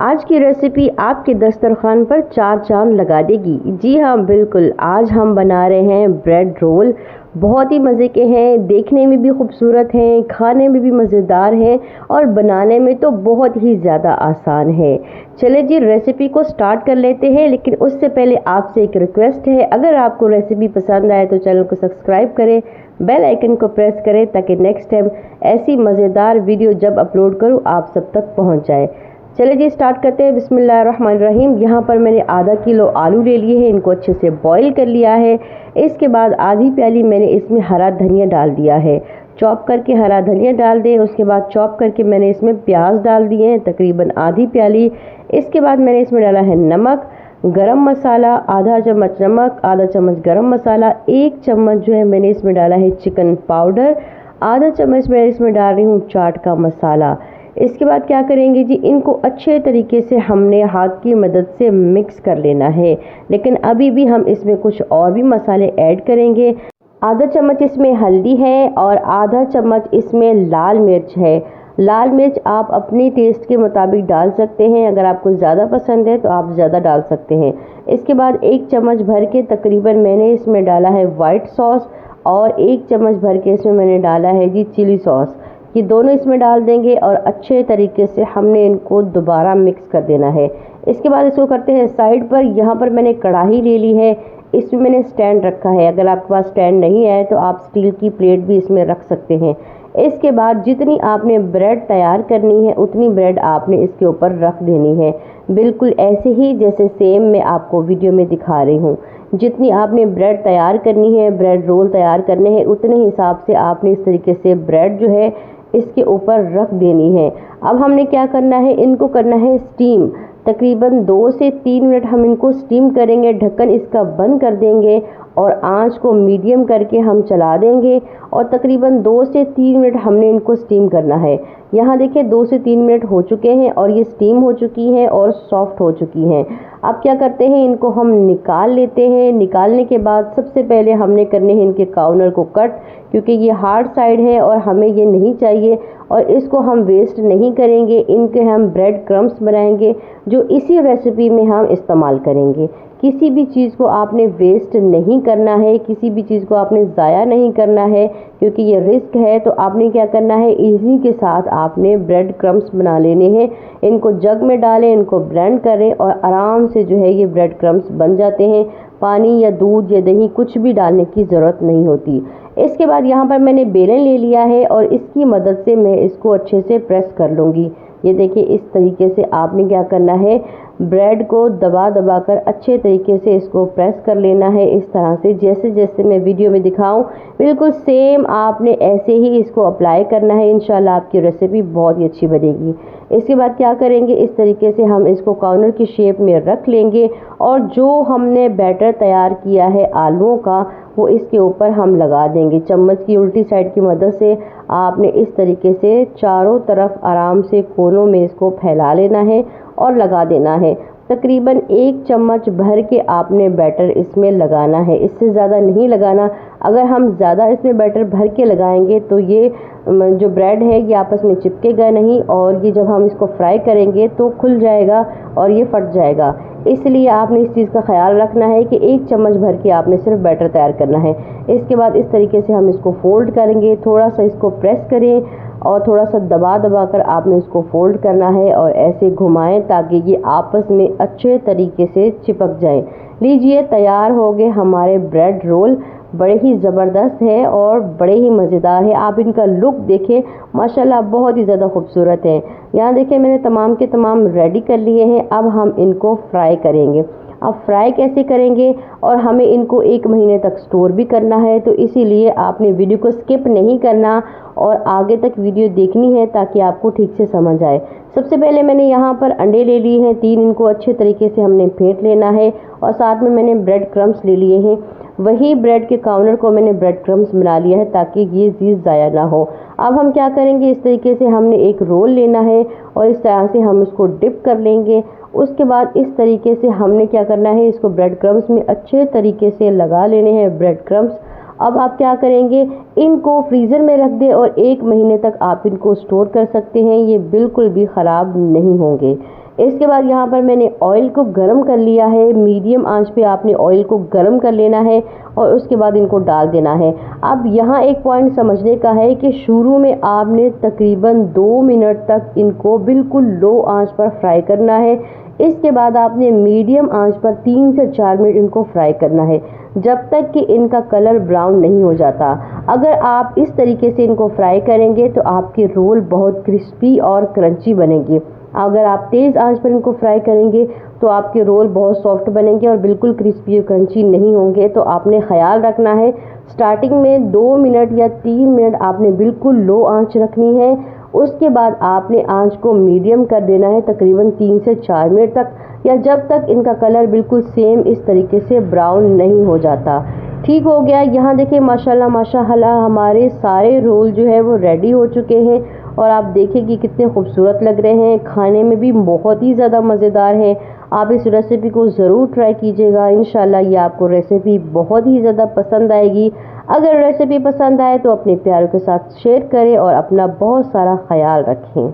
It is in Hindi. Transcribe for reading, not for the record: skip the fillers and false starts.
आज की रेसिपी आपके दस्तरखान पर चार चांद लगा देगी। जी हाँ, बिल्कुल। आज हम बना रहे हैं ब्रेड रोल। बहुत ही मज़े के हैं, देखने में भी खूबसूरत हैं, खाने में भी मज़ेदार हैं और बनाने में तो बहुत ही ज़्यादा आसान है। चले जी, रेसिपी को स्टार्ट कर लेते हैं। लेकिन उससे पहले आपसे एक रिक्वेस्ट है, अगर आपको रेसिपी पसंद आए तो चैनल को सब्सक्राइब करें, बेल आइकन को प्रेस करें ताकि नेक्स्ट टाइम ऐसी मज़ेदार वीडियो जब अपलोड करूँ आप सब तक पहुँच जाए। चलिए जी, स्टार्ट करते हैं। बिस्मिल्लाहिर्रहमानिर्रहीम। यहाँ पर मैंने आधा किलो आलू ले लिए हैं, इनको अच्छे से बॉईल कर लिया है। इसके बाद आधी प्याली मैंने इसमें हरा धनिया डाल दिया है। चॉप करके हरा धनिया डाल दें। उसके बाद चॉप करके मैंने इसमें प्याज डाल दिए हैं, तकरीबन आधी प्याली। इसके बाद मैंने इसमें डाला है नमक, गरम मसाला, आधा चम्मच नमक, आधा चम्मच गरम मसाला, 1 चम्मच जो है मैंने इसमें डाला है चिकन पाउडर, आधा चम्मच मैं इसमें डाल रही हूँ चाट का मसाला। इसके बाद क्या करेंगे जी, इनको अच्छे तरीके से हमने हाथ की मदद से मिक्स कर लेना है। लेकिन अभी भी हम इसमें कुछ और भी मसाले ऐड करेंगे। आधा चम्मच इसमें हल्दी है और आधा चम्मच इसमें लाल मिर्च है। लाल मिर्च आप अपने टेस्ट के मुताबिक डाल सकते हैं, अगर आपको ज़्यादा पसंद है तो आप ज़्यादा डाल सकते हैं। इसके बाद 1 चम्मच भर के तकरीबन मैंने इसमें डाला है वाइट सॉस और 1 चम्मच भर के इसमें मैंने डाला है जी चिली सॉस। ये दोनों इसमें डाल देंगे और अच्छे तरीके से हमने इनको दोबारा मिक्स कर देना है। इसके बाद इसको करते हैं साइड पर। यहाँ पर मैंने कढ़ाई ले ली है, इसमें मैंने स्टैंड रखा है। अगर आपके पास स्टैंड नहीं है तो आप स्टील की प्लेट भी इसमें रख सकते हैं। इसके बाद जितनी आपने ब्रेड तैयार करनी है उतनी ब्रेड आपने इसके ऊपर रख देनी है, बिल्कुल ऐसे ही जैसे सेम मैं आपको वीडियो में दिखा रही हूँ। जितनी आपने ब्रेड तैयार करनी है, ब्रेड रोल तैयार करने हैं, उतने हिसाब से आपने इस तरीके से ब्रेड जो है इसके ऊपर रख देनी है। अब हमने क्या करना है, इनको करना है स्टीम। तकरीबन 2 से 3 मिनट हम इनको स्टीम करेंगे। ढक्कन इसका बंद कर देंगे और आंच को मीडियम करके हम चला देंगे और तकरीबन 2 से 3 मिनट हमने इनको स्टीम करना है। यहाँ देखिए 2 से 3 मिनट हो चुके हैं और ये स्टीम हो चुकी हैं और सॉफ्ट हो चुकी हैं। अब क्या करते हैं, इनको हम निकाल लेते हैं। निकालने के बाद सबसे पहले हमने करने हैं इनके कॉर्नर को कट, क्योंकि ये हार्ड साइड है और हमें ये नहीं चाहिए और इसको हम वेस्ट नहीं करेंगे। इनके हम ब्रेड क्रम्स बनाएंगे जो इसी रेसिपी में हम इस्तेमाल करेंगे। किसी भी चीज़ को आपने वेस्ट नहीं करना है, किसी भी चीज़ को आपने ज़ाया नहीं करना है, क्योंकि ये रिस्क है। तो आपने क्या करना है, इसी के साथ आपने ब्रेड क्रम्स बना लेने हैं। इनको जग में डालें, इनको ब्लेंड करें और आराम से जो है ये ब्रेड क्रम्स बन जाते हैं। पानी या दूध या दही कुछ भी डालने की ज़रूरत नहीं होती। इसके बाद यहाँ पर मैंने बेलन ले लिया है और इसकी मदद से मैं इसको अच्छे से प्रेस कर लूँगी। ये देखिए, इस तरीके से आपने क्या करना है, ब्रेड को दबा दबा कर अच्छे तरीके से इसको प्रेस कर लेना है। इस तरह से जैसे जैसे मैं वीडियो में दिखाऊं बिल्कुल सेम आपने ऐसे ही इसको अप्लाई करना है। इंशाल्लाह आपकी रेसिपी बहुत ही अच्छी बनेगी। इसके बाद क्या करेंगे, इस तरीके से हम इसको कॉर्नर की शेप में रख लेंगे और जो हमने बैटर तैयार किया है आलूओं का वो इसके ऊपर हम लगा देंगे। चम्मच की उल्टी साइड की मदद से आपने इस तरीके से चारों तरफ आराम से कोनों में इसको फैला लेना है और लगा देना है। तकरीबन 1 चम्मच भर के आपने बैटर इसमें लगाना है, इससे ज़्यादा नहीं लगाना। अगर हम ज़्यादा इसमें बैटर भर के लगाएंगे तो ये जो ब्रेड है ये आपस में चिपकेगा नहीं और ये जब हम इसको फ्राई करेंगे तो खुल जाएगा और ये फट जाएगा। इसलिए आपने इस चीज़ का ख्याल रखना है कि 1 चम्मच भर के आपने सिर्फ बैटर तैयार करना है। इसके बाद इस तरीके से हम इसको फोल्ड करेंगे, थोड़ा सा इसको प्रेस करें और थोड़ा सा दबा दबा कर आपने इसको फोल्ड करना है और ऐसे घुमाएं ताकि ये आपस में अच्छे तरीके से चिपक जाएं। लीजिए, तैयार हो गए हमारे ब्रेड रोल। बड़े ही ज़बरदस्त है और बड़े ही मज़ेदार है। आप इनका लुक देखें, माशाल्लाह बहुत ही ज़्यादा खूबसूरत है। यहाँ देखिए मैंने तमाम के तमाम रेडी कर लिए हैं। अब हम इनको फ्राई करेंगे। अब फ्राई कैसे करेंगे, और हमें इनको 1 महीने तक स्टोर भी करना है, तो इसीलिए आपने वीडियो को स्किप नहीं करना और आगे तक वीडियो देखनी है ताकि आपको ठीक से समझ आए। सबसे पहले मैंने यहाँ पर अंडे ले लिए हैं 3, इनको अच्छे तरीके से हमने फेंट लेना है और साथ में मैंने ब्रेड क्रम्स ले लिए हैं। वही ब्रेड के कॉर्नर को मैंने ब्रेड क्रम्स बना लिया है ताकि ये चीज़ ज़ाया ना हो। अब हम क्या करेंगे, इस तरीके से हमने एक रोल लेना है और इस तरह से हम उसको डिप कर लेंगे। उसके बाद इस तरीके से हमने क्या करना है, इसको ब्रेड क्रम्स में अच्छे तरीके से लगा लेने हैं ब्रेड क्रम्स। अब आप क्या करेंगे, इनको फ्रीज़र में रख दें और 1 महीने तक आप इनको स्टोर कर सकते हैं, ये बिल्कुल भी ख़राब नहीं होंगे। इसके बाद यहाँ पर मैंने ऑयल को गर्म कर लिया है। मीडियम आंच पे आपने ऑयल को गर्म कर लेना है और उसके बाद इनको डाल देना है। अब यहाँ एक पॉइंट समझने का है कि शुरू में आपने तकरीबन 2 मिनट तक इनको बिल्कुल लो आंच पर फ्राई करना है। इसके बाद आपने मीडियम आंच पर 3 से 4 मिनट इनको फ्राई करना है, जब तक कि इनका कलर ब्राउन नहीं हो जाता। अगर आप इस तरीके से इनको फ्राई करेंगे तो आपके रोल बहुत क्रिस्पी और क्रंची बनेंगे। अगर आप तेज़ आंच पर इनको फ्राई करेंगे तो आपके रोल बहुत सॉफ्ट बनेंगे और बिल्कुल क्रिस्पी और क्रंची नहीं होंगे। तो आपने ख्याल रखना है, स्टार्टिंग में 2 मिनट या 3 मिनट आपने बिल्कुल लो आंच रखनी है। उसके बाद आपने आंच को मीडियम कर देना है तकरीबन 3 से 4 मिनट तक, या जब तक इनका कलर बिल्कुल सेम इस तरीके से ब्राउन नहीं हो जाता। ठीक हो गया। यहाँ देखिए माशाल्लाह माशाल्लाह हमारे सारे रोल जो है वो रेडी हो चुके हैं और आप देखिए कि कितने खूबसूरत लग रहे हैं, खाने में भी बहुत ही ज़्यादा मज़ेदार है। आप इस रेसिपी को ज़रूर ट्राई कीजिएगा। इंशाल्लाह ये आपको रेसिपी बहुत ही ज़्यादा पसंद आएगी। अगर रेसिपी पसंद आए तो अपने प्यारों के साथ शेयर करें और अपना बहुत सारा ख्याल रखें।